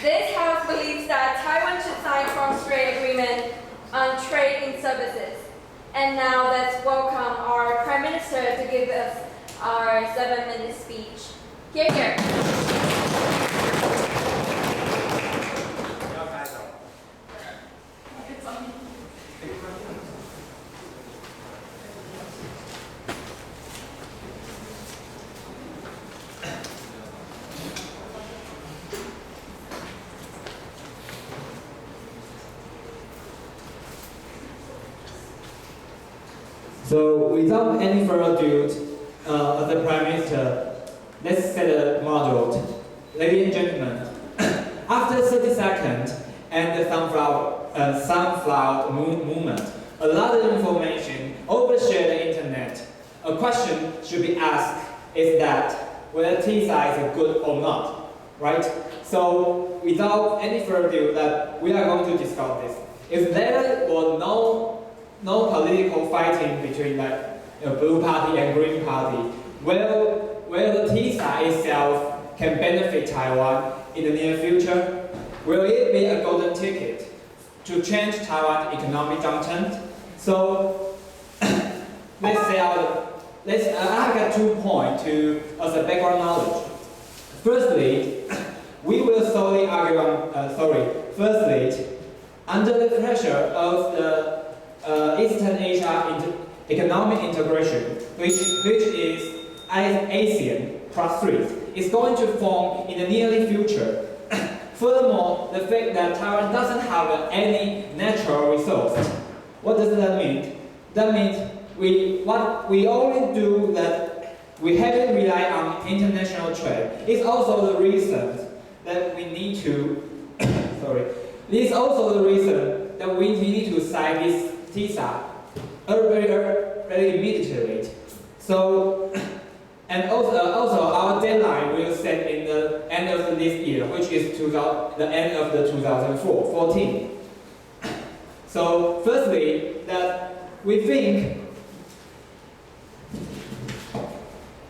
This House believes that Taiwan should sign cross-strait agreement on trade in services. And now let's welcome our Prime Minister to give us our 7-minute speech. Hear, hear. So, without any further ado, as the Prime Minister, let's set a model. Ladies and gentlemen, after 30 seconds and the sunflower movement, a lot of information overshare the internet. A question should be asked is that whether TISA is good or not, right? So, without any further ado, that we are going to discuss this. If there were no political fighting between the blue party and green party, where the TISA itself can benefit Taiwan in the near future, will it be a golden ticket to change Taiwan's economic downturn? So I got 2 points as a background knowledge. Firstly, we will solely argue on. Firstly, under the pressure of the Eastern Asia economic integration, which is ASEAN plus 3, is going to form in the near future. Furthermore, the fact that Taiwan doesn't have any natural resource. What does that mean? That means we only do that we haven't relied on international trade. It's also the reason that we need to This is also the reason that we need to sign this TISA very immediately. So, and also our deadline will set in the end of this year, which is the end of the 2014. So, firstly, that we think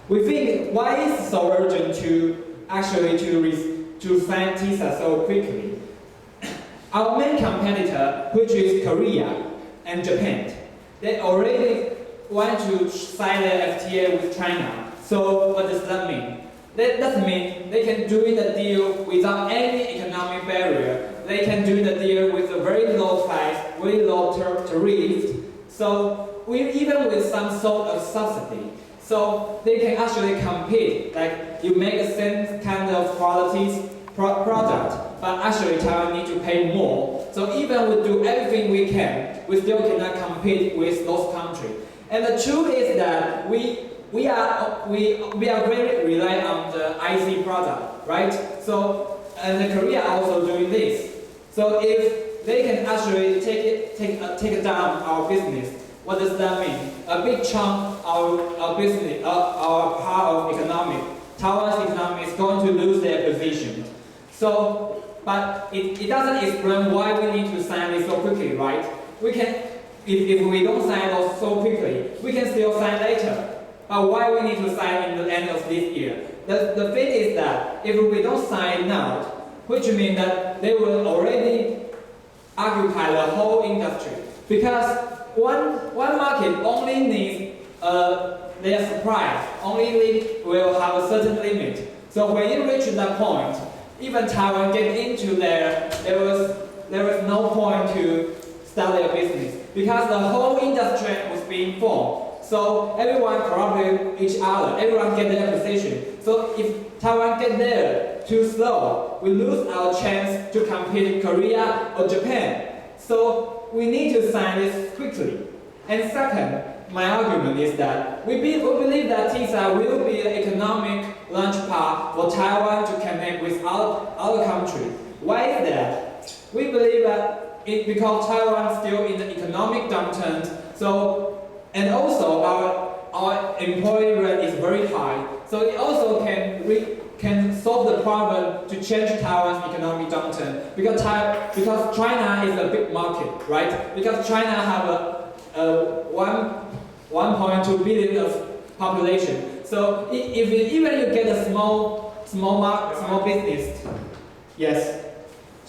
why is it so urgent to sign TISA so quickly? Our main competitor, which is Korea and Japan, they already want to sign the FTA with China. So what does that mean? That doesn't mean they can do the deal without any economic barrier. They can do the deal with a very low price, very low tariff. So even with some sort of subsidy. So they can actually compete, like you make the same kind of product, but actually Taiwan needs to pay more. So even we do everything we can, we still cannot compete with those countries. And the truth is that we are very reliant on the IC product, right? So and Korea also doing this. So if they can actually take down our business, what does that mean? A big chunk of our business, our part of economic, Taiwan's economy is going to lose their position. So, but it doesn't explain why we need to sign this so quickly, right? We can, if we don't sign those so quickly, we can still sign later. But why we need to sign in the end of this year? The thing is that if we don't sign now, which means that they will already occupy the whole industry. Because one market only needs their supply, only will have a certain limit. So when it reaches that point, even Taiwan get into there was no point to start their business because the whole industry was being formed. So everyone corrupted each other, everyone get their position. So if Taiwan get there too slow, we lose our chance to compete with Korea or Japan. So we need to sign this quickly. And second, my argument is that we believe that TISA will be an economic launchpad for Taiwan to connect with other countries. Why is that? We believe that because Taiwan is still in the economic downturn, and also our employee rate is very high, so it also can solve the problem to change Taiwan's economic downturn because China is a big market, right? Because China have a 1.2 billion of population. So even you get a small business, yes,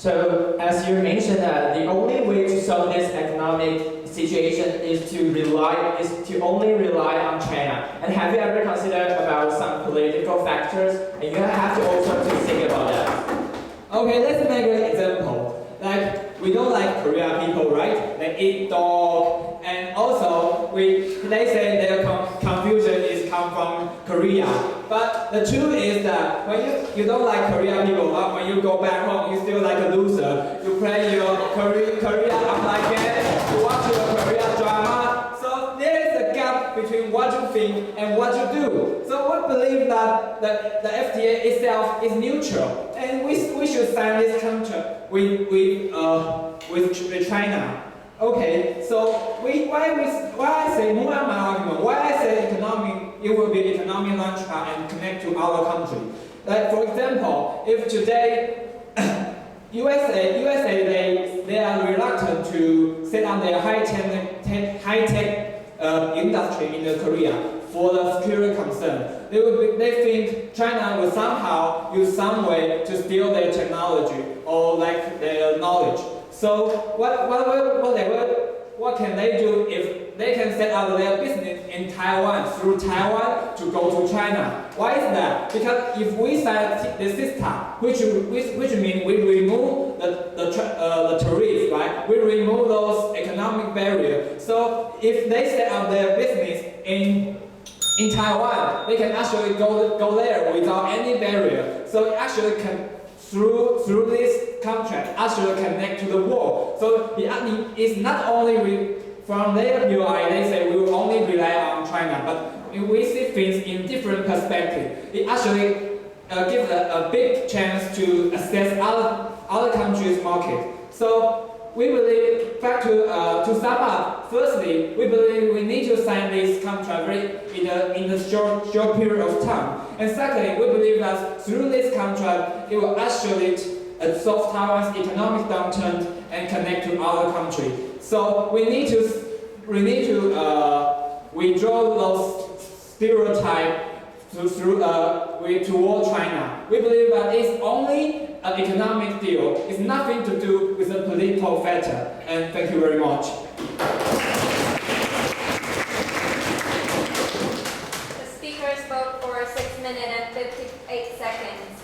So, as you mentioned, the only way to solve this economic situation is to only rely on China. And have you ever considered about some political factors? And you have to also to think about that. Okay, let's make an example. Like, we don't like Korean people, right? They eat dog, and also they say their confusion is come from Korea. But the truth is that when you don't like Korean people, but when you go back home, you still like a loser. You play your Korea unlike it, you watch your Korean drama. So there is a gap between what you think and what you do. So we believe that the FTA itself is neutral, and we should sign this contract with China. Okay, so why I say more my argument? Why I say it will be economic launch pad and connect to our country. Like for example, if today USA they are reluctant to set up their high tech industry in Korea for the security concern. They think China will somehow use some way to steal their technology or like their knowledge. So what can they do if they can set up their business in Taiwan through Taiwan to go to China? Why is that? Because if we sign the system, which means we remove the tariffs, right? We remove those economic barriers. So if they set up their business in Taiwan, they can actually go there without any barrier. So actually can through this contract actually connect to the world. So it's not only from their view, they say we will only rely on China, but we see things in different perspectives. It actually gives a big chance to access other countries' market. So we believe, to sum up, firstly, we believe we need to sign this contract in a short period of time. And secondly, we believe that through this contract, it will actually solve Taiwan's economic downturn and connect to other countries. So we need to withdraw those stereotypes toward China. We believe that it's only an economic deal. It's nothing to do with a political factor. And thank you very much. The speaker spoke for 6 minutes and 58 seconds.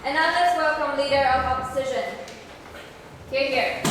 And now let's welcome Leader of Opposition. Here.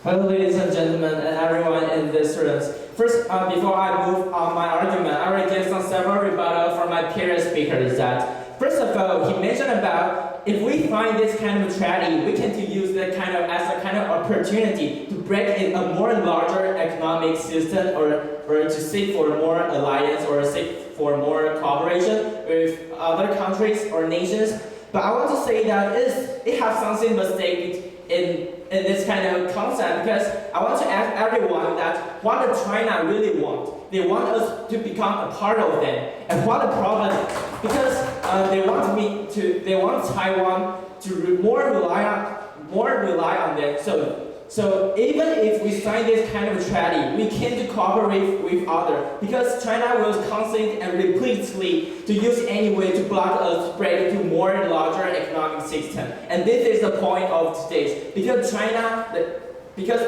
Hello, ladies and gentlemen, and everyone in this room. First, before I move on my argument, I will give several rebuttals from my peer speakers. That first of all, he mentioned about if we find this kind of tragedy, we can use that as a kind of opportunity to break in a more larger economic system, or to seek for more alliance or seek for more cooperation with other countries or nations. But I want to say that it has something mistake in this kind of concept, because I want to ask everyone that what does China really want? They want us to become a part of them. And what the problem is? Because they want Taiwan to more rely on them. So even if we sign this kind of treaty, we can't cooperate with others, because China will constantly and repeatedly to use any way to block us spread into more larger economic system. And this is the point of today, because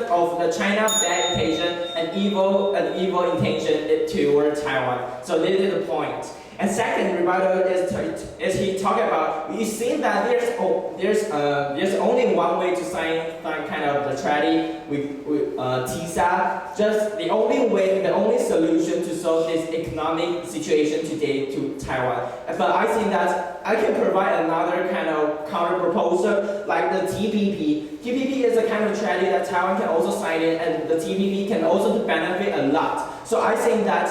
of the China's bad intention and evil intention toward Taiwan. So this is the point. And second rebuttal is he talked about, we see that there's only one way to sign kind of the treaty with TISA. Just the only solution to solve this economic situation today to Taiwan. But I think that I can provide another kind of counter proposal like the TPP. TPP is a kind of treaty that Taiwan can also sign in, and the TPP can also benefit a lot. So I think that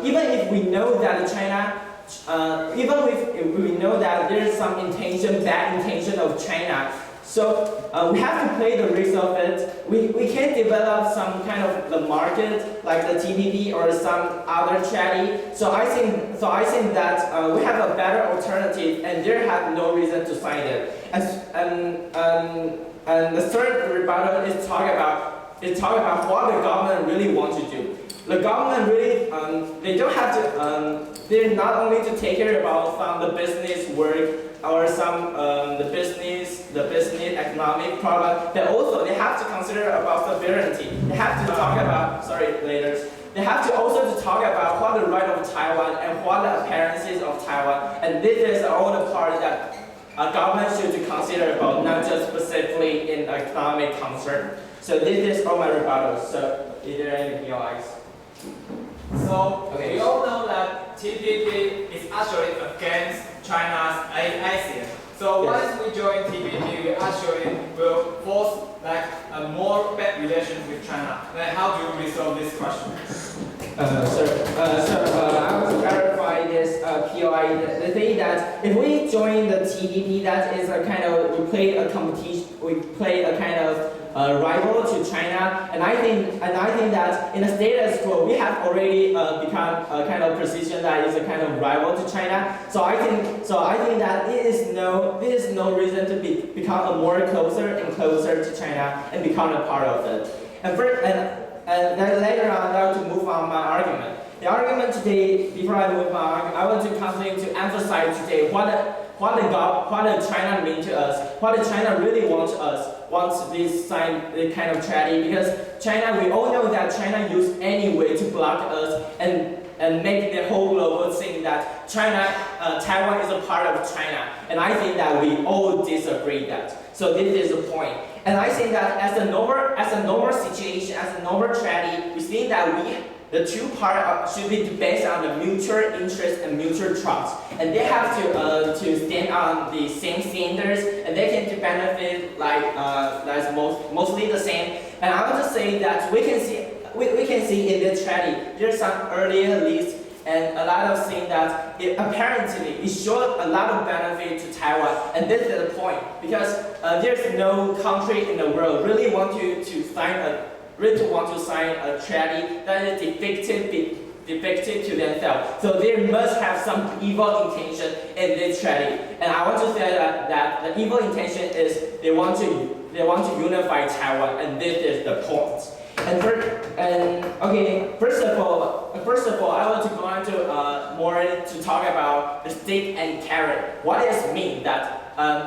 even if we know that even if we know that there is some bad intention of China So we have to play the risk of it. We can develop some kind of the market like the TPP or some other treaty. So I think that we have a better alternative, and there have no reason to sign it. And the third rebuttal is talk about what the government really wants to do. The government really they don't have to they're not only to take care about some the business work or some the business economic problem, but also they have to consider about sovereignty. They have to talk about leaders. They have to also to talk about what the right of Taiwan and what the appearances of Taiwan, and this is all the part that a government should consider about, not just specifically in economic concern. So this is all my rebuttals. So is there any POIs? So Okay. we all know that TPP is actually against China's ASEAN. So Yes. once we join TPP, we actually will force like a more bad relations with China. Then how do you resolve this question? I want to clarify this POI. The thing that if we join the TPP, that is a kind of we play a competition. We play a kind of rival to China, and I think that in the status quo we have already become a kind of position that is a kind of rival to China. So I think that there is no reason to become a more closer and closer to China and become a part of it. And then later on, I want to move on my argument. The argument today, before I move on, I want to continue to emphasize today what China mean to us, what China really wants this kind of treaty. Because China, we all know that China use any way to block us and make the whole global think that Taiwan is a part of China. And I think that we all disagree that. So this is the point. And I think that as a normal situation, as a normal treaty, we think that the two parts should be based on the mutual interest and mutual trust, and they have to stand on the same standards, and they can benefit that's mostly the same. And I want to say that we can see in this treaty there's some earlier lists and a lot of things that apparently it showed a lot of benefit to Taiwan, and this is the point because there's no country in the world really want to sign a treaty that is defective to themselves. So they must have some evil intention in this treaty. And I want to say that the evil intention is they want to unify Taiwan, and this is the point. First of all, I want to go on to more to talk about the stick and carrot. What does it mean that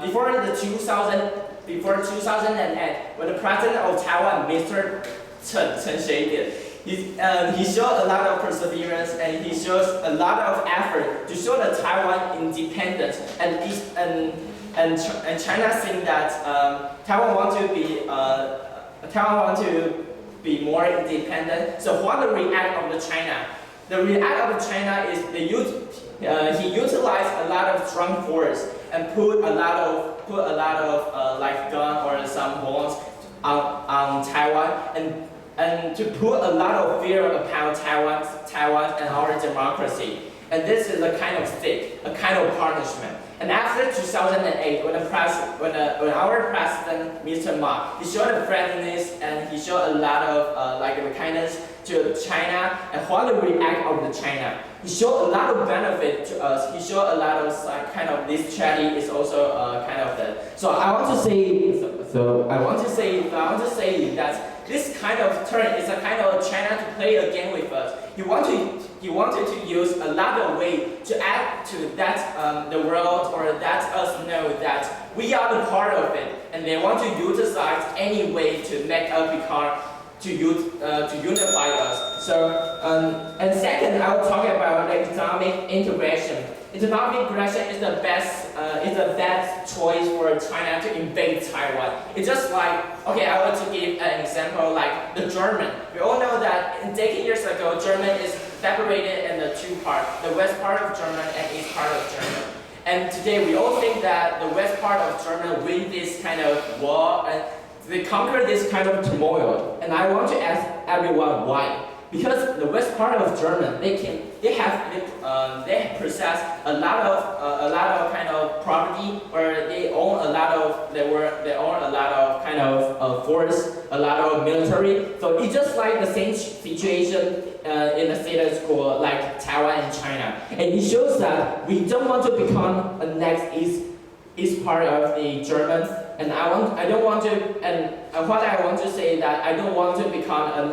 before 2008, when the president of Taiwan, Mr. Chen Shui-bian, he showed a lot of perseverance and he shows a lot of effort to show the Taiwan independence, and China think that Taiwan want to be more independent. So what the react of the China? The react of the China is he utilized a lot of strong force and put a lot of like gun or some bombs on Taiwan and to put a lot of fear upon Taiwan and our democracy. And this is a kind of stick, a kind of punishment. And after 2008, when our president, Mr. Ma, he showed a friendliness and he showed a lot of kindness to China, and what the react of the China. He showed a lot of benefit to us. He showed a lot of kind of this treaty is also kind of that. So I want to say that this kind of turn is a kind of China to play a game with us. He wanted to use a lot of way to add to that the world or that us know that we are the part of it, and they want to utilize any way to make us become to unify us. So and second, I will talk about the economic integration. Economic integration is the best choice for China to invade Taiwan. It's just like, okay, I want to give an example like the German. We all know that in decades years ago, German is separated in the two parts, the west part of German and east part of German. And today we all think that the west part of German win this kind of war and they conquer this kind of turmoil. And I want to ask everyone why. because the west part of Germany, they possess a lot of kind of property, or they own a lot of kind of force, a lot of military. So it's just like the same situation in the status quo like Taiwan and China, and it shows that we don't want to become a next east part of the Germans. And what I want to say is that I don't want to become a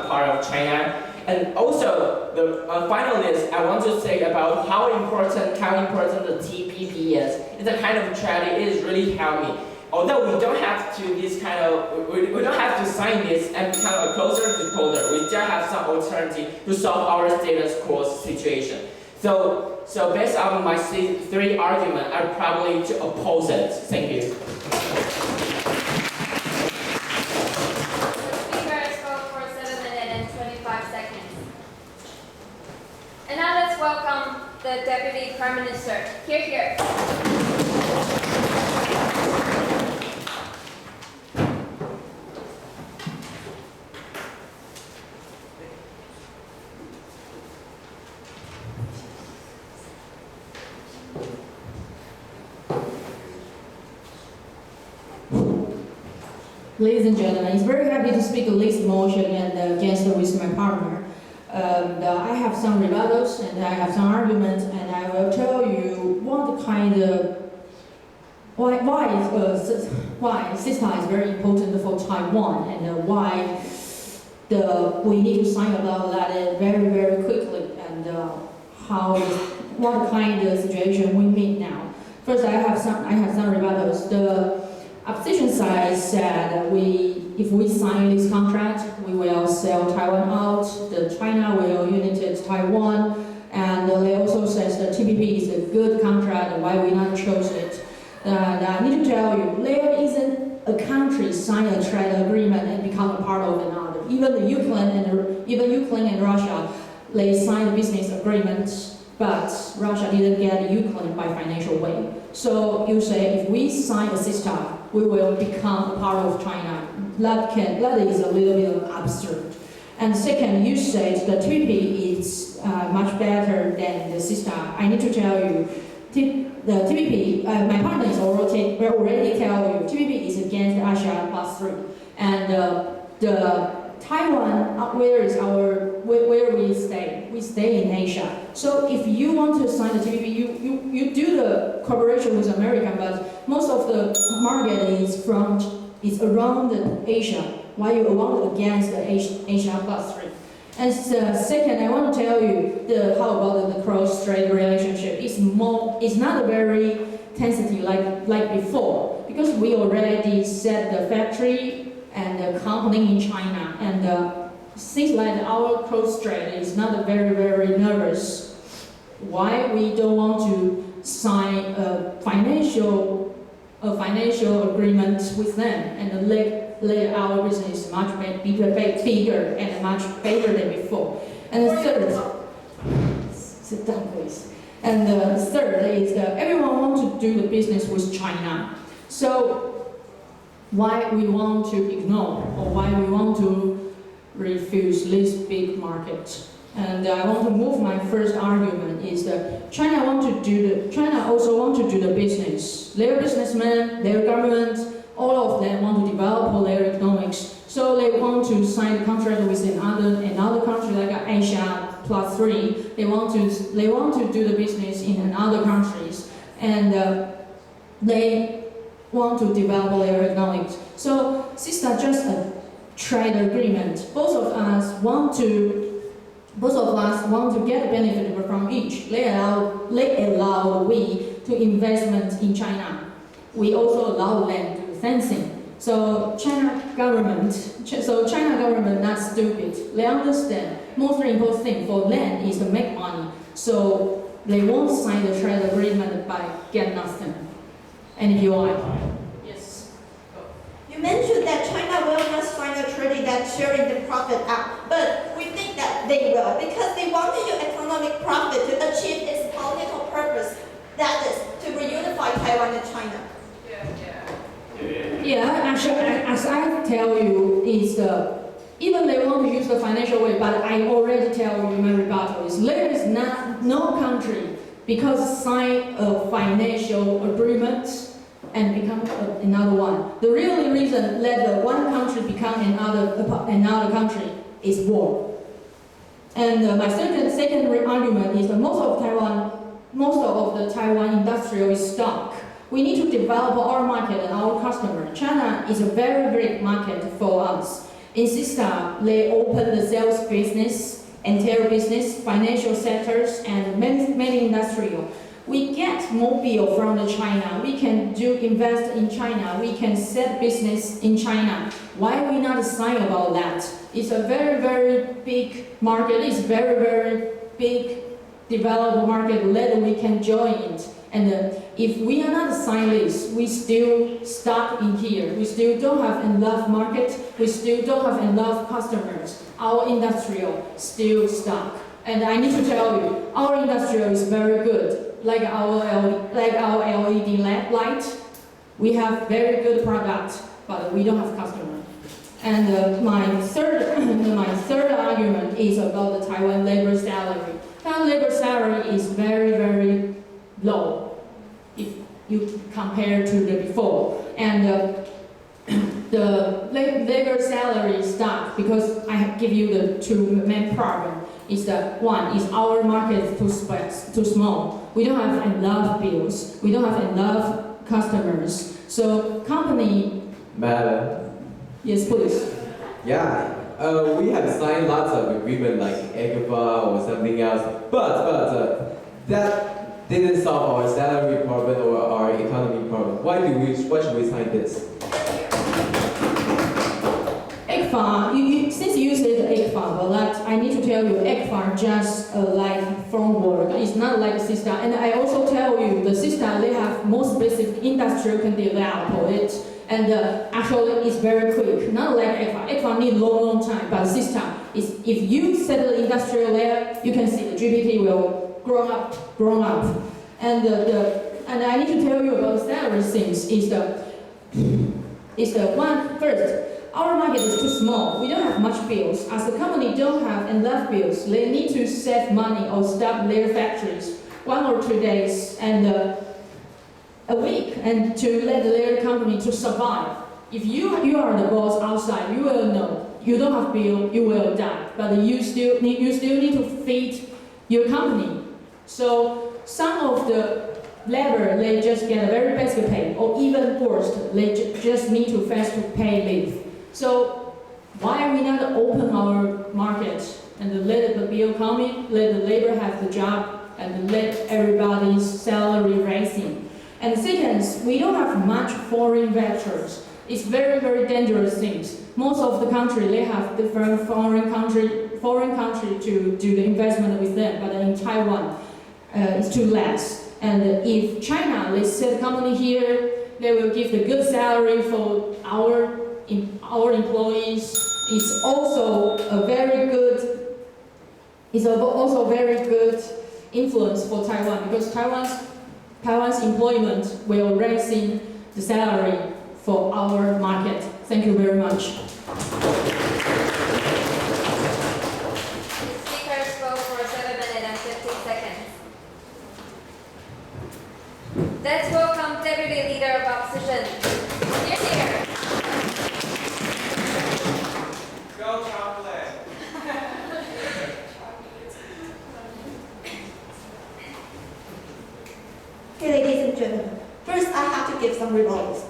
part of China. And also, finally, I want to say about how important the TPP is. It's a kind of treaty. It is really helping. Although we don't have to we don't have to sign this and become a closer to colder. We still have some alternative to solve our status quo situation. So based on my three arguments, I probably oppose it. Thank you. The speaker spoke for 7 minutes and 25 seconds. And now let's welcome the Deputy Prime Minister. Here. Ladies and gentlemen, it's very happy to speak against the motion and against with my partner. I have some rebuttals and I have some arguments, and I will tell you what kind of why CISTA is very important for Taiwan, and why we need to sign about that very, very quickly, and what kind of situation we meet now. First, I have some rebuttals. The opposition side said if we sign this contract, we will sell Taiwan out. China will unite Taiwan, and they also says the TPP is a good contract. And why we not chose it? I need to tell you, there isn't a country sign a trade agreement and become a part of another. Even Ukraine and Russia, they signed a business agreement, but Russia didn't get Ukraine by financial way. So you say if we sign a CISTA, we will become a part of China. That is a little bit absurd. And second, you said the TPP is much better than the CISTA. I need to tell you, the TPP, my partner is already tell you, TPP is against ASEAN +3, and the Taiwan, where we stay? We stay in Asia. So if you want to sign the TPP, you do the cooperation with America, but most of the market is around Asia. Why you want against the Asia +3? And second, I want to tell you how about the cross-strait relationship. It's not a very intensity like before, because we already set the factory and the company in China, and things like our cross-strait is not very, very nervous. Why we don't want to sign a financial agreement with them and let our business much bigger and much better than before? And the third, sit down please. And the third is that everyone wants to do the business with China. So why we want to ignore, or why we want to refuse this big market? And I want to move my first argument is that China also want to do the business. Their businessmen, their government, all of them want to develop their economics. So they want to sign a contract with another country like Asia +3. They want to do the business in other countries, and they want to develop their economics. So CISTA just a trade agreement. Both of us want to get benefit from each. They allow we to investment in China. We also allow them to do fencing. So China government not stupid. They understand most important thing for them is to make money. So they won't sign the trade agreement by get nothing. And you are. Yes. You mentioned that China will not sign a treaty that's sharing the profit out, but we think that they will, because they want to use economic profit to achieve its political purpose, that is, to reunify Taiwan and China. Yeah, actually, as I tell you, if Even they want to use the financial way, but I already tell you in my rebuttal is there is no country because sign a financial agreement and become another one. The real reason that the one country become another country is war. And my second argument is that most of the Taiwan industrial is stuck. We need to develop our market and our customer. China is a very big market for us. In Sista, they open the sales business, retail business, financial sectors, and many industrial. We get mobile from the China. We can invest in China. We can set business in China. Why we not sign about that? It's a very, very big market. It's very big developed market that we can join it. And if we are not sign this, we still stuck in here. We still don't have enough market. We still don't have enough customers. Our industrial still stuck. And I need to tell you, our industrial is very good. Like our LED light, we have very good product, but we don't have customer. And my third argument is about the Taiwan labor salary. Taiwan labor salary is very low if you compare to the before. And the labor salary is stuck because I give you the two main problem. Is that one is our market is too small. We don't have enough bills. We don't have enough customers. So company. Madam. Yes, please. Yeah. We have signed lots of agreement like EGFA or something else, but that didn't solve our salary problem or our economy problem. Why should we sign this? EGFA, since you said EGFA, but I need to tell you, EGFA just like framework. It's not like Sista. And I also tell you, the Sista, they have more specific industry can develop it. And actually, it's very quick. Not like EGFA. EGFA need long time, but Sista is if you set the industrial layer, you can see the GPT will grow up. And I need to tell you about salary things. Is the one first. Our market is too small. We don't have much bills. As the company don't have enough bills, they need to save money or stop their factories 1 or 2 days and a week, and to let their company to survive. If you are the boss outside, you will know you don't have bill, you will die. But you still need to feed your company. So some of the labor, they just get a very basic pay, or even forced, they just need to fast pay leave. So why we not open our market and let the bill come in, let the labor have the job, and let everybody's salary rising. And second, we don't have much foreign investors. It's very dangerous things. Most of the country, they have different foreign country to do the investment with them, but in Taiwan, it's too less. And if China, they set a company here, they will give the good salary for our employees. It's also a very good influence for Taiwan, because Taiwan's employment will raise the salary for our market. Thank you very much. Speakers spoke for 7 minutes and 15 seconds. Let's welcome Deputy Leader of Opposition. Here. Go chocolate. Okay, ladies and gentlemen, first I have to give some remarks.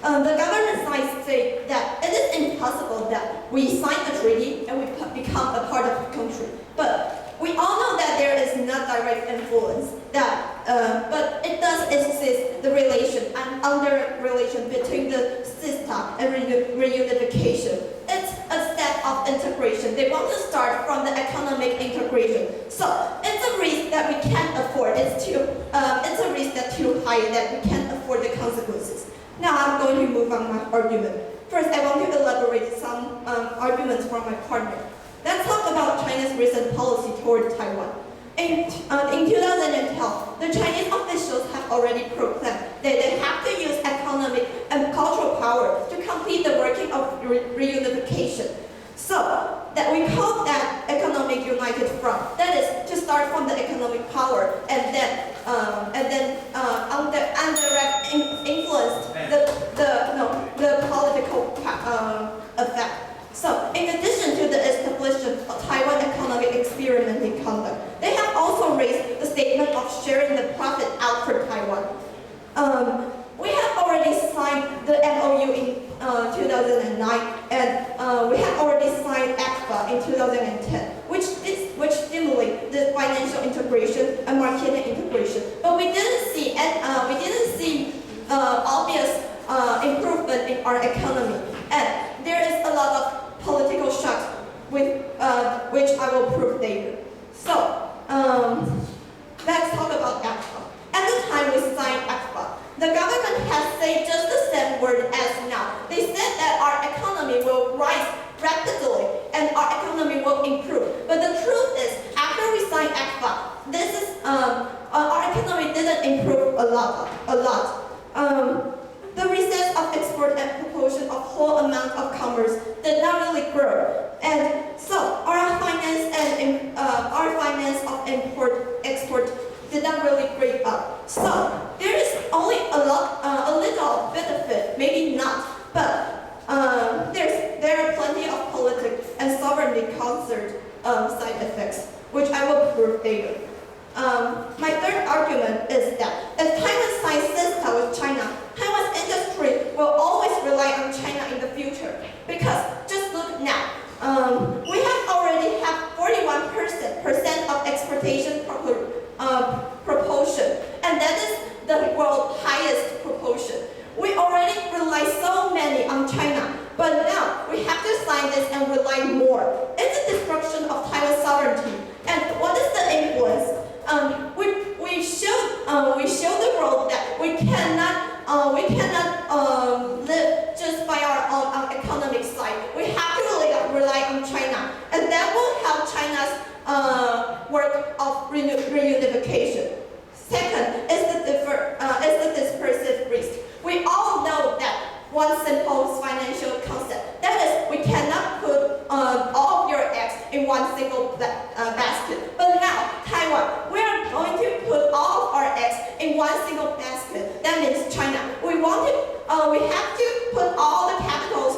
The government side say that it is impossible that we sign a treaty and we become a part of the country. But we all know that there is not direct influence, but it does exist the relation and under relation between the system and reunification. It's a step of integration. They want to start from the economic integration. So it's a risk that we can't afford. It's a risk that's too high that we can't afford the consequences. Now I'm going to move on my argument. First, I want to elaborate some arguments from my partner. Let's talk about China's recent policy toward Taiwan. In 2012, the Chinese officials have already proclaimed that they have to use economic and cultural power to complete the working of reunification. So that we call that economic united front. That is to start from the economic power and then indirect influence the political effect. So in addition to the establishment of Taiwan economic experimenting conduct, they have also raised the statement of sharing the profit out for Taiwan. We have already signed the MOU in 2009, and we have already signed ACFA in 2010, which stimulate the financial integration and market integration. But we didn't see obvious improvement in our economy, and there is a lot of political shocks with which I will prove later. So let's talk about ACFA. At the time we signed ACFA, the government has said just the same word as now. They said that our economy will rise rapidly and our economy will improve. But the truth is, after we signed ACFA, our economy didn't improve a lot. The recess of export and proportion of whole amount of commerce did not really grow, and so our finance of export did not really break up. So there is only a little benefit, maybe not, but there are plenty of political and sovereignty concert side effects, which I will prove later. My third argument is that if Taiwan signs CESTA with China, Taiwan's industry will always rely on China in the future. Because just look now, we have already have 41% of exportation proportion, and that is the world's highest proportion. We already rely so many on China, but now we have to sign this and rely more. It's a destruction of Taiwan's sovereignty. And what is the influence? We show the world that we cannot live just by our own economic side. We have to rely on China, and that will help China's work of reunification. Second is the dispersive risk. We all know that one simple financial concept. That is, we cannot put all of your eggs in one single basket. But now, Taiwan, we are going to put all of our eggs in one single basket. That means China. We have to put all the capitals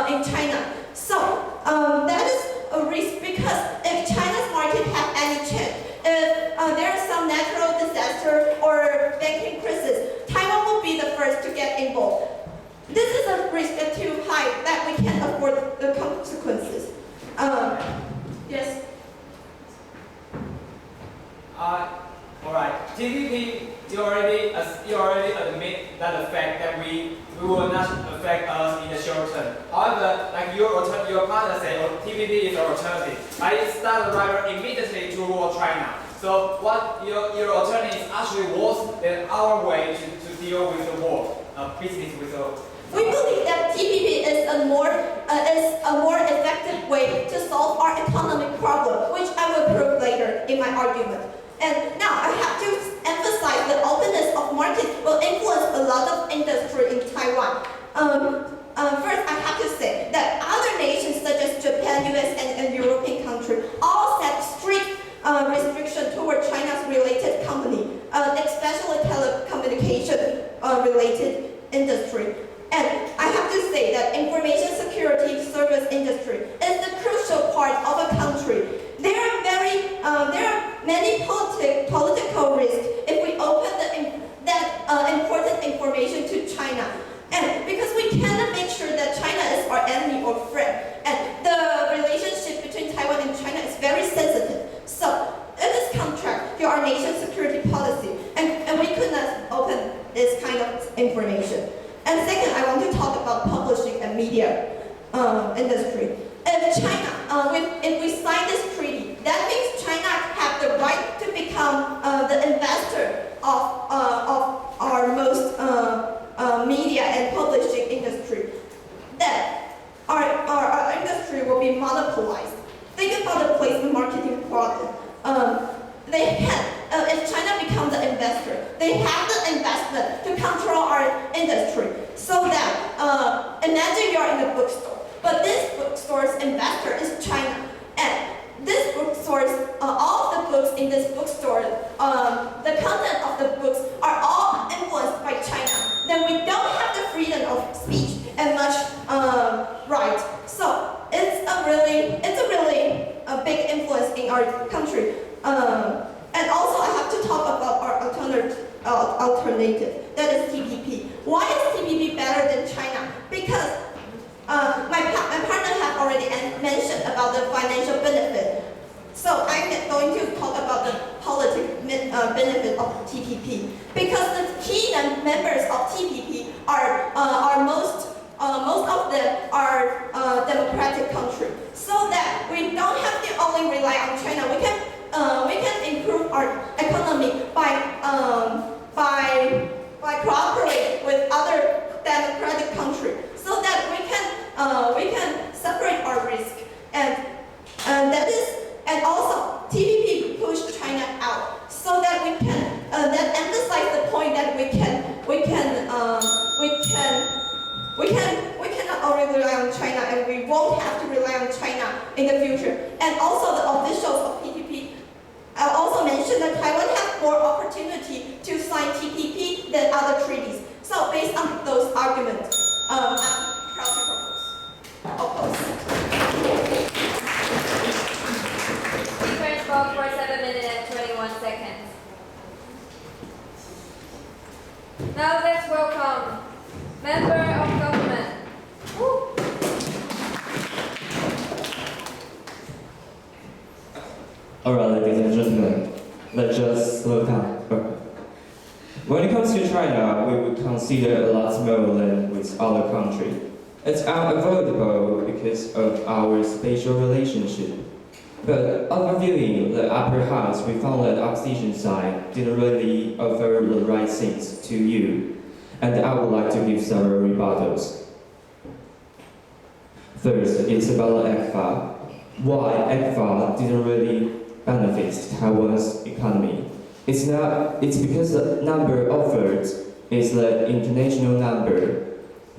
in China. So that is a risk, because if China's market have any change, if there is some natural disaster or banking crisis, Taiwan will be the first to get involved. This is a risk that's too high that we can't afford the consequences. Yes? All right. TPP, you already admit that the fact that we will not affect us in the short term. However, like your partner said, TPP is an alternative. I started rather immediately toward China. So what your alternative is actually worse than our way to deal with the war, business with the. We believe that TPP is a more effective way to solve our economic problem, which I will prove later in my argument. And now I have to emphasize the openness of market will influence a lot of industry in Taiwan. First, I have to say that other nations such as Japan, US, and European countries all set strict restriction toward China's related company, especially telecommunication related industry. And I have to say that information security service industry is the crucial part of a country. There are many political risks if we open that important information to China. And because we cannot make sure that China is our enemy or friend, and the relationship between Taiwan and China is very sensitive. So it is contrary to our nation's security policy, and we could not open this kind of information. And second, I want to talk about publishing and media industry. If we sign this treaty, that means China have the right to become the investor of our most media and publishing industry. Then our industry will be monopolized. Think about the placement marketing problem. If China becomes the investor, they have the investment to control our industry. So that, imagine you're in a bookstore, but this bookstore's investor books in this bookstore, the content of the books are all influenced by China, then we don't have the freedom of speech and much right. So it's a really big influence in our country. And also I have to talk about our alternative, that is TPP. Why is TPP better than China? Because my partner have already mentioned about the financial benefit. So I'm going to talk about the political benefit of TPP. Because the key members of TPP are most of them are democratic countries. So that we don't have to only rely on China. We can improve our economy by cooperating with other democratic countries, so that we can separate our risk, and also TPP push China out, so that we can that emphasize the point that we cannot only rely on China, and we won't have to rely on China in the future. And also the officials of TPP also mentioned that Taiwan has more opportunity to sign TPP than other treaties. So based on those arguments, I'm proud to oppose. Speaker spoke for 7 minutes and 21 seconds. Now let's welcome Member of Government. Woo. Alright, ladies and gentlemen, let's just slow down. When it comes to China, we would consider a lot more than with other countries. It's unavoidable because of our spatial relationship. But upon viewing the upper house, we found that opposition side didn't really offer the right things to you. And I would like to give several rebuttals. First, it's about the ECFA. Why ECFA didn't really benefit Taiwan's economy? It's because the number offered is the international number.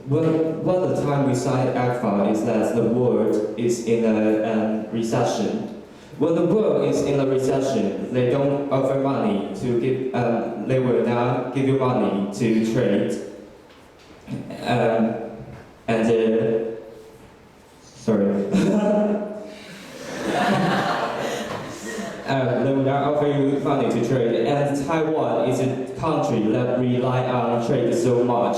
When the time we signed ECFA is that the world is in a recession. When the world is in a recession, they don't offer money to give. They will not give you money to trade. They will not offer you money to trade. And Taiwan is a country that rely on trade so much.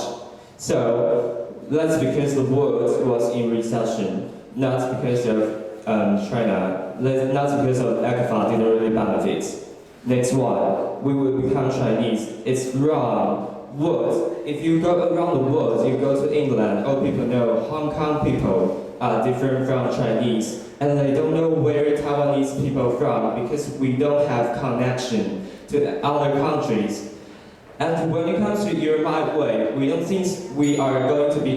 So that's because the world was in recession, not because of China. Not because of ECFA didn't really benefit. Next one, we will become Chinese. It's wrong. World. If you go around the world, you go to England, all people know Hong Kong people are different from Chinese, and they don't know where Taiwanese people from because we don't have connection to other countries. And when it comes to your my way, we don't think we are going to be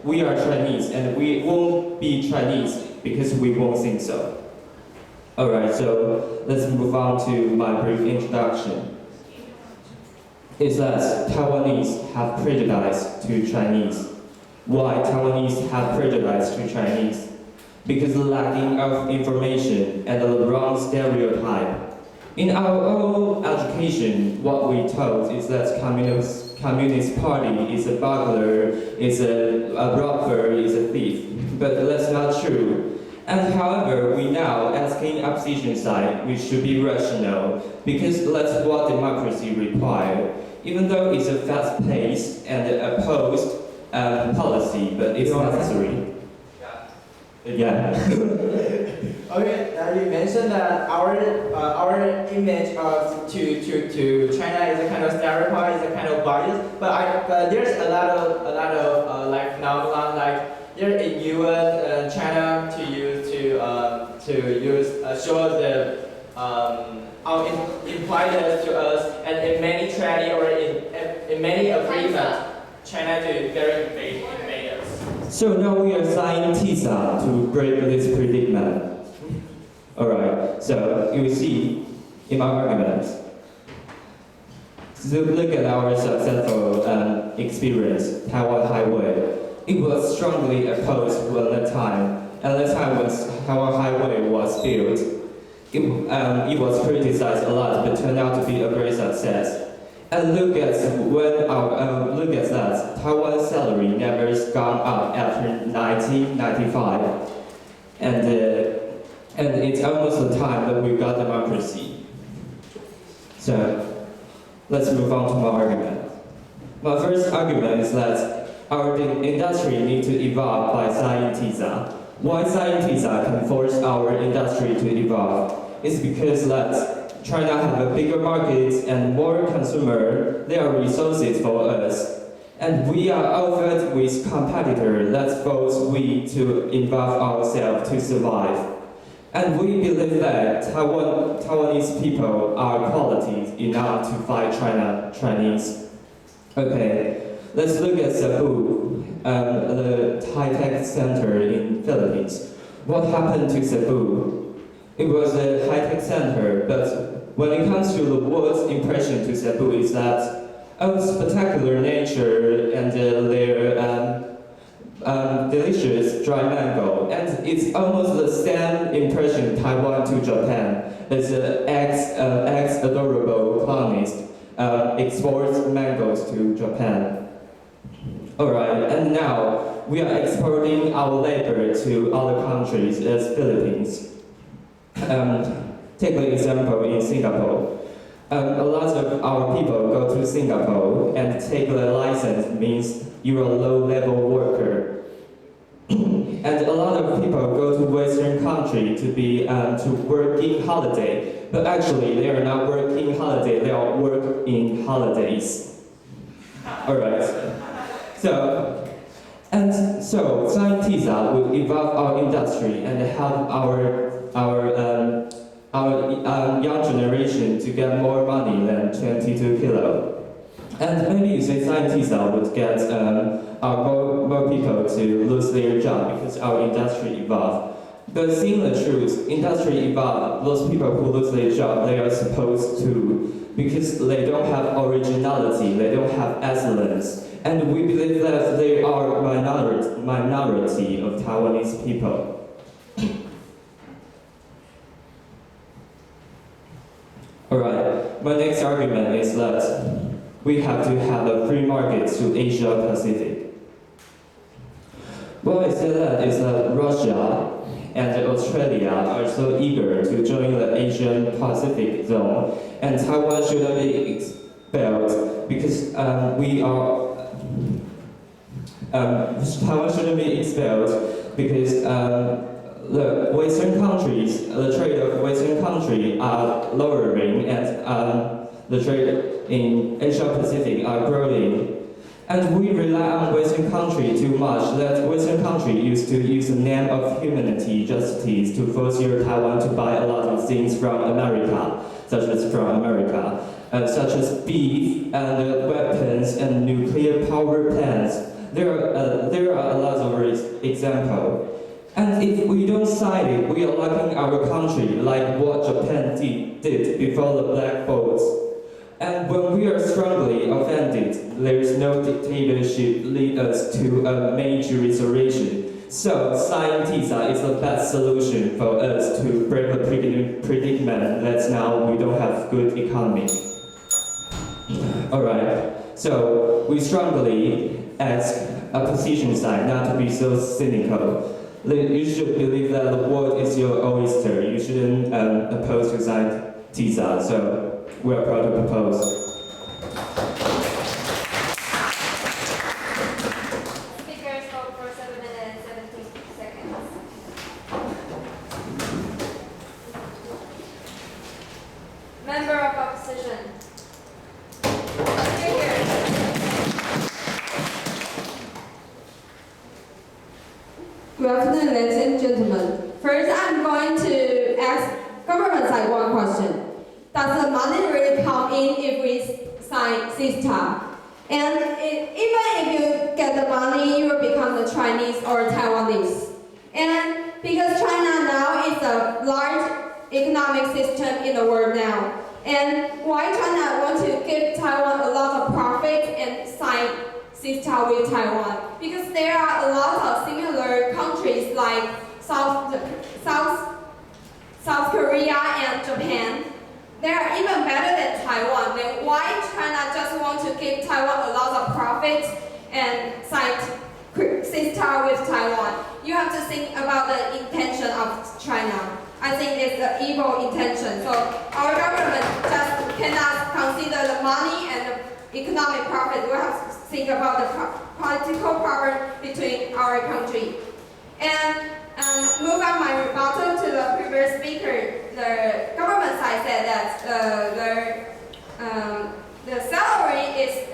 we are Chinese, and we won't be Chinese because we won't think so. Alright, so let's move on to my brief introduction. Is that Taiwanese have prejudice to Chinese. Why Taiwanese have prejudice to Chinese? Because the lacking of information and the wrong stereotype. In our own education, what we told is that Communist Party is a burglar, is a robber, is a thief. But that's not true. And however, we now, asking opposition side, we should be rational, because that's what democracy requires. Even though it's a fast-paced and opposed policy, but it's necessary. Yeah. Okay, you mentioned that our image to China is a kind of stereotype, is a kind of bias. But there's a lot of like phenomenon like here in U.S. China to show the how it implied to us, and in many treaty or in many agreements, China to very big invaders. So now we are signing TISA to break this predicament. Alright, so you will see in my arguments. So look at our successful experience, Taiwan Highway. It was strongly opposed at the time, and the time when Taiwan Highway was built. it was criticized a lot, but turned out to be a great success. And look at that. Taiwan's salary never gone up after 1995, and it's almost the time that we got democracy. So let's move on to my argument. My first argument is that our industry needs to evolve by scientists. Why scientists can force our industry to evolve? It's because that China have a bigger market and more consumer. There are resources for us, and we are offered with competitor that force we to involve ourselves to survive. And we believe that Taiwanese people are qualities enough to fight Chinese. Okay, let's look at Cebu, the high-tech center in Philippines. What happened to Cebu? It was a high-tech center, but when it comes to the world's impression to Cebu is that of spectacular nature and their delicious dry mango, and it's almost the same impression Taiwan to Japan. It's an ex-adorable colonist exports mangoes to Japan. Alright, and now we are exporting our labor to other countries as Philippines. Take an example in Singapore. A lot of our people go to Singapore and take the license means you're a low-level worker. And a lot of people go to Western country to be to working holiday, but actually they are not working holiday, they are working holidays. Alright. So scientists will evolve our industry and help our young generation to get more money than 22 kilo. And maybe you say scientists would get more people to lose their job because our industry evolved. But seeing the truth, industry evolved, those people who lose their job, they are supposed to, because they don't have originality, they don't have excellence. And we believe that they are minority of Taiwanese people. Alright, my next argument is that we have to have a free market to Asia Pacific. Why I say that is that Russia and Australia are so eager to join the Asian Pacific zone, and Taiwan shouldn't be expelled because Taiwan shouldn't be expelled because the Western countries, the trade of Western countries are lowering, and the trade in Asia Pacific are growing. And we rely on Western countries too much, that Western countries used to use the name of humanity, justice, to force your Taiwan to buy a lot of things from America, such as beef and weapons and nuclear power plants. There are a lot of examples. And if we don't sign it, we are locking our country like what Japan did before the Black Boats. And when we are strongly offended, there is no dictatorship lead us to a major restoration. So scientists is the best solution for us to break the predicament that now we don't have good economy. Alright, so we strongly ask opposition side not to be so cynical. You should believe that the world is your oyster. You shouldn't oppose to scientists, so we are proud to propose. Speakers hold for 7 minutes, 17 seconds. Member of opposition. Good afternoon, ladies and gentlemen. First, I'm going to ask government side one question. Does the money really come in if we sign CISTA? And even if you get the money, you will become the Chinese or Taiwanese. And because China now is a large economic system in the world now, and why China want to give Taiwan a lot of profit and sign CISTA with Taiwan? Because there are a lot of similar countries like South South Korea and Japan. They are even better than Taiwan. Then why China just want to give Taiwan a lot of profit and sign CETA with Taiwan? You have to think about the intention of China. I think it's the evil intention. So our government just cannot consider the money and the economic profit. We have to think about the political problem between our country. And move on my rebuttal to the previous speaker. The government side said that the salary is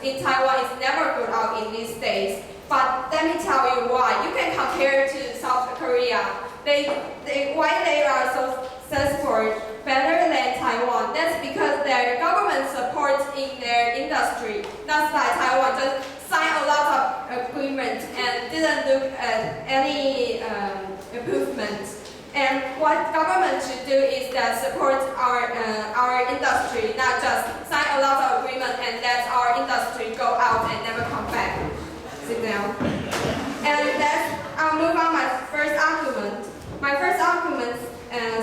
in Taiwan is never good out in these days. But let me tell you why. You can compare to South Korea. Why they are so successful, better than Taiwan. That's because their government supports in their industry. That's why Taiwan just signed a lot of agreements and didn't look at any improvements. And what government should do is that support our industry, not just sign a lot of agreement and let our industry go out and never come back. Sit down. And I'll move on my first argument. My first argument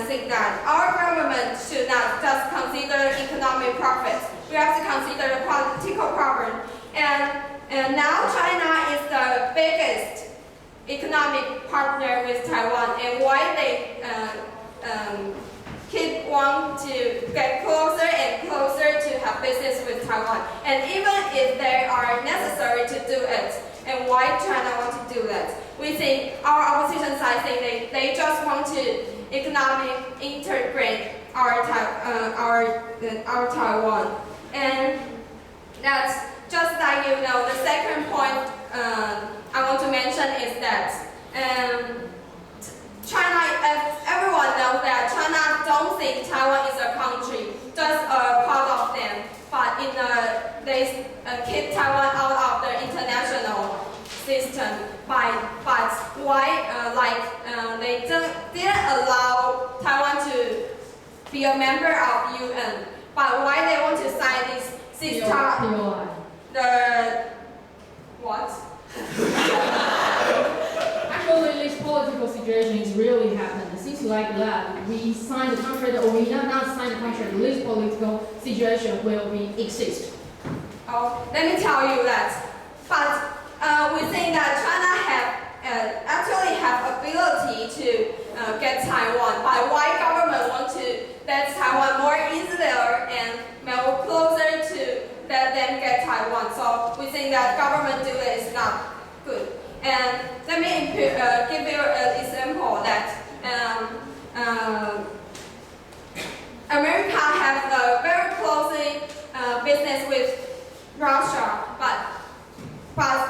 says that our government should not just consider economic profits. We have to consider the political problem. And now China is the biggest economic partner with Taiwan, and why they keep wanting to get closer and closer to have business with Taiwan. And even if they are necessary to do it, and why China want to do that? We think our opposition side think they just want to economic integrate our Taiwan, and that's just like the second point I want to mention is that China, everyone knows that China don't think Taiwan is a country, just a part of them, but they keep Taiwan out of the international system. But why they didn't allow Taiwan to be a member of UN, but why they want to sign this CETA? What? Actually, this political situation is really happening. It seems like that we sign the contract or we not sign the contract, this political situation will exist. Oh, let me tell you that. But we think that China actually have ability to get Taiwan. But why government want to let Taiwan more easier and more closer to let them get Taiwan? So we think that government do it is not good. And let me give you an example that America has a very closely business with Russia, but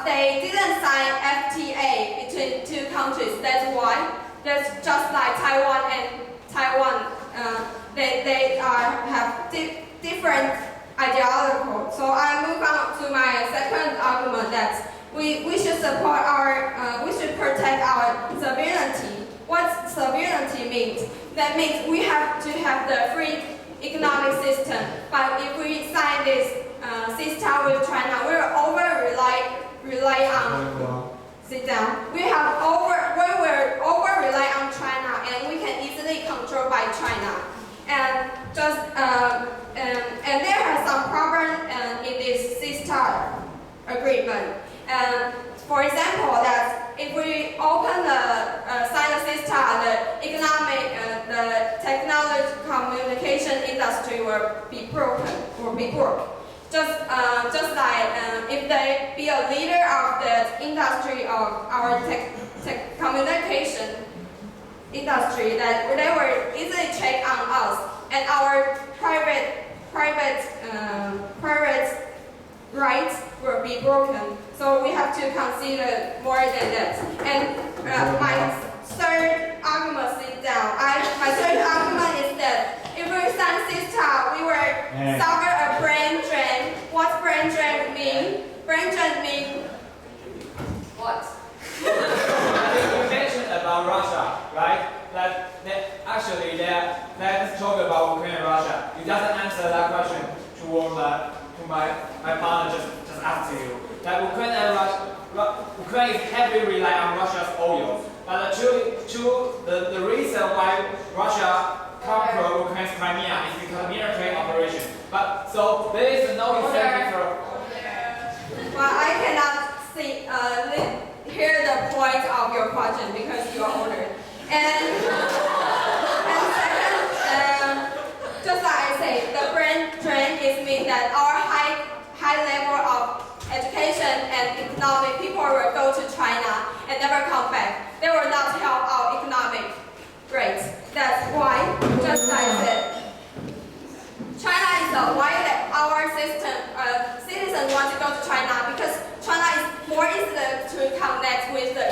they didn't sign FTA between two countries. That's why. That's just like Taiwan and Taiwan. They have different ideological. So I move on to my second argument that we should support we should protect our sovereignty. What sovereignty means? That means we have to have the free economic system. But if we sign this CETA with China, we're rely on. Sit down. We're over rely on China, and we can easily control by China. And just and there are some problems in this CETA agreement. For example, that if we open sign the CETA, the economic, the technology communication industry will be broken. Just like if they be a leader of the industry of our tech communication industry, that they will easily check on us, and our private rights will be broken. So we have to consider more than that. And my third argument is that if we sign CETA, we will suffer a brain drain. What brain drain mean? Brain drain mean what? You mentioned about Russia, right? Let's talk about Ukraine and Russia. You just answered that question to my partner just asked you. That Ukraine is heavily rely on Russia's oil. But the reason why Russia conquered Ukraine's Crimea is because of military operation. But so there is no incentive for. Well, I cannot hear the point of your question because you are older. And second, just like I say, the brain drain is mean that our high level of education and economic people will go to China and never come back. They will not help our economic grades. That's why, just like I said, China is why our citizens want to go to China because China is more easy to connect with the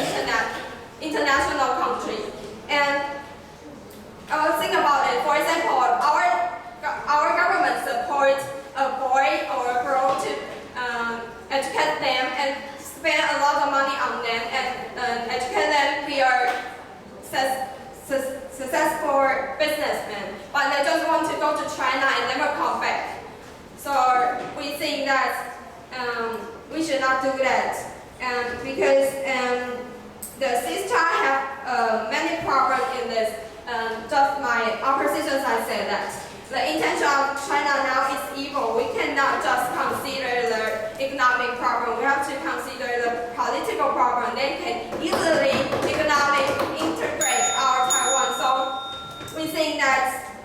international countries. And think about it. For example, our government supports a boy or a girl to educate them and spend a lot of money on them and educate them be a successful businessmen. But they just want to go to China and never come back. So we think that we should not do that because the sister have many problems in this. Just my opposition side said that the intention of China now is evil. We cannot just consider the economic problem. We have to consider the political problem. They can easily economically integrate our Taiwan. So we think that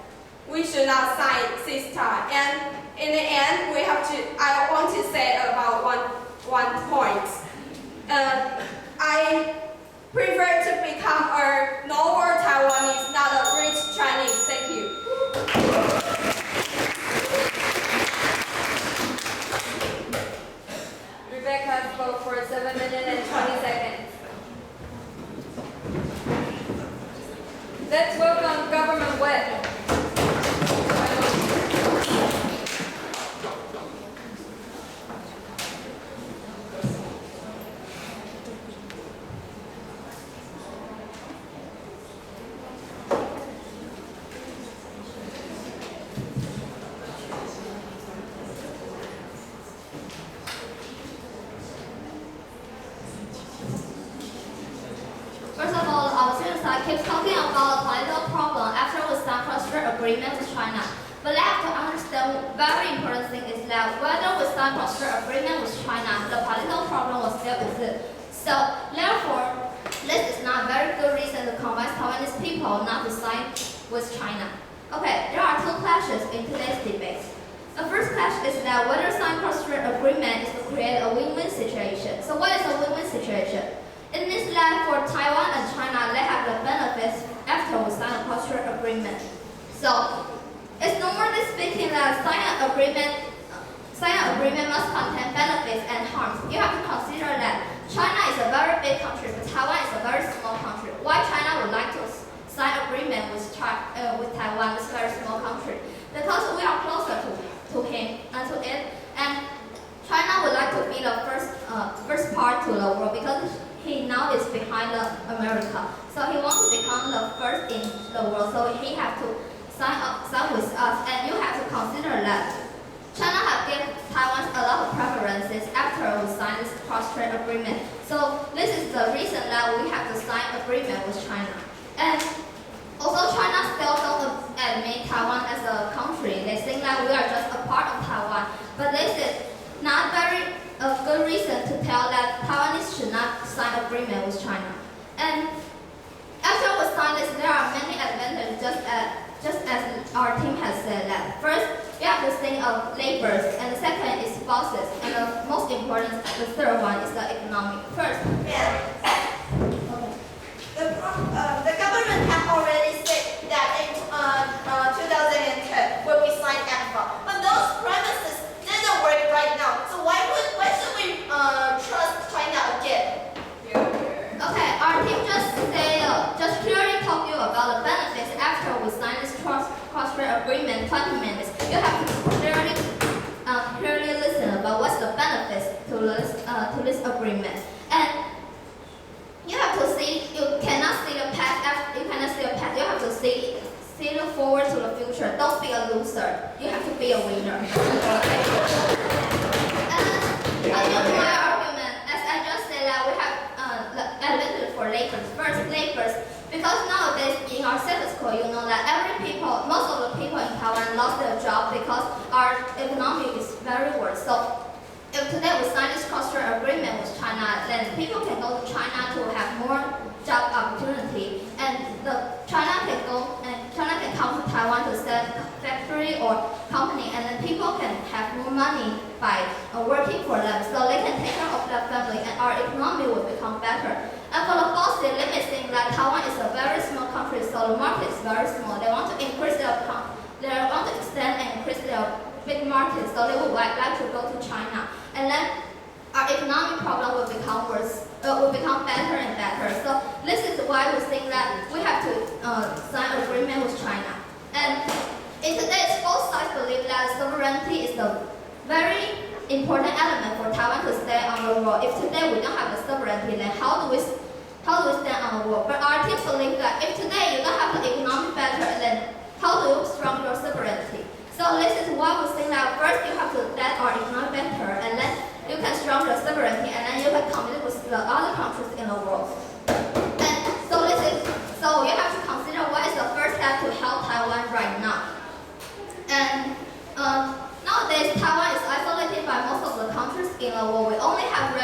we should not sign CISTA. And in the end, I want to say about one point. I prefer to become a noble Taiwanese, not a rich Chinese. Thank you. Rebecca spoke for 7 minutes and 20 seconds. Let's welcome Government Web. First of all, our students keep talking about the political problem after we signed cross-strait agreement with China. But they have to understand very important thing is that whether we sign cross-strait agreement with China, the political problem will still exist. So therefore, this is not a very good reason to convince Taiwanese people not to sign with China. Okay, there are two clashes in today's debate. The first clash is that whether sign cross-strait agreement is to create a win-win situation. So what is a win-win situation? It means that for Taiwan and China, they have the benefits after we sign a cross-strait agreement. So it's normally speaking that sign an agreement must contain benefits and harms. You have to consider that China is a very big country, but Taiwan is a very small country. Why China would like to sign agreement with Taiwan, this very small country? Because we are closer to him and to it, and China would like to be the first part to the world because he now is behind America. So he wants to become the first in the world. So he have to sign with us. And you have to consider that China have given Taiwan a lot of preferences after we sign this cross-strait agreement. So this is the reason that we have to sign agreement with China. And also China still don't admit Taiwan as a country. They think that we are just a part of Taiwan. But this is not a good reason to tell that Taiwanese should not sign agreement with China. And after we sign this, there are many advantages, just as our team has said that. First, you have to think of labors, and the second is bosses, and the most important, the third one is the economic. First, The government has already said that in 2010 when we signed AFTA, but those premises didn't work right now. So why should we trust China again? okay, our team just clearly told you about the benefits after we sign this cross-strait agreement 20 minutes. You have to clearly listen about what's the benefits to this agreement. And you have to see, you cannot see the past, you have to see the forward to the future. Don't be a loser. You have to be a winner. And my argument, as I just said, that we have advantage for labor. First, labor our statistical, you know that most of the people in Taiwan lost their job because our economy is very worse. So if today we sign this cross-strait agreement with China, then people can go to China to have more job opportunity, and China can come to Taiwan to set factory or company, and then people can have more money by working for them, so they can take care of their family, and our economy will become better. And for the policy, let me think that Taiwan is a very small country, so the market is very small. They want to extend and increase their big market, so they would like to go to China, and then our economic problem will become worse. Will become better and better. So this is why we think that we have to sign an agreement with China. And in today's, both sides believe that sovereignty is a very important element for Taiwan to stay on the world. If today we don't have the sovereignty, then how do we stand on the world? But our team believes that if today you don't have the economic better, then how do you strong your sovereignty? So this is why we think that first you have to let our economic better, and then you can strong your sovereignty, and then you can compete with the other countries in the world. And so you have to consider what is the first step to help Taiwan right now. And nowadays Taiwan is isolated by most of the countries in the world. We only have